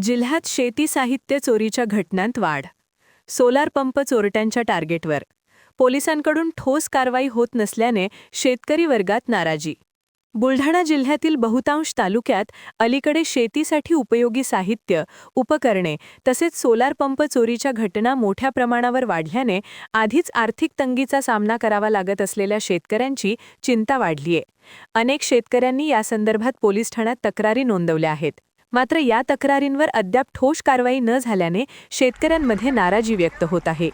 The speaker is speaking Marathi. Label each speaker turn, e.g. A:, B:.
A: जिल्ह्यात शेती साहित्य चोरीच्या घटनांत वाढ. सोलार पंप चोरट्यांच्या टार्गेटवर. पोलिसांकडून ठोस कारवाई होत नसल्याने शेतकरी वर्गात नाराजी. बुलढाणा जिल्ह्यातील बहुतांश तालुक्यात अलीकडे शेतीसाठी उपयोगी साहित्य, उपकरणे तसेच सोलार पंप चोरीच्या घटना मोठ्या प्रमाणावर वाढल्याने आधीच आर्थिक तंगीचा सामना करावा लागत असलेल्या शेतकऱ्यांची चिंता वाढलीय. अनेक शेतकऱ्यांनी यासंदर्भात पोलीस ठाण्यात तक्रारी नोंदवल्या आहेत. मात्र या तक्रारींवर अद्याप ठोस कारवाई न झाल्याने शेतकऱ्यांमध्ये नाराजी व्यक्त होत आहे.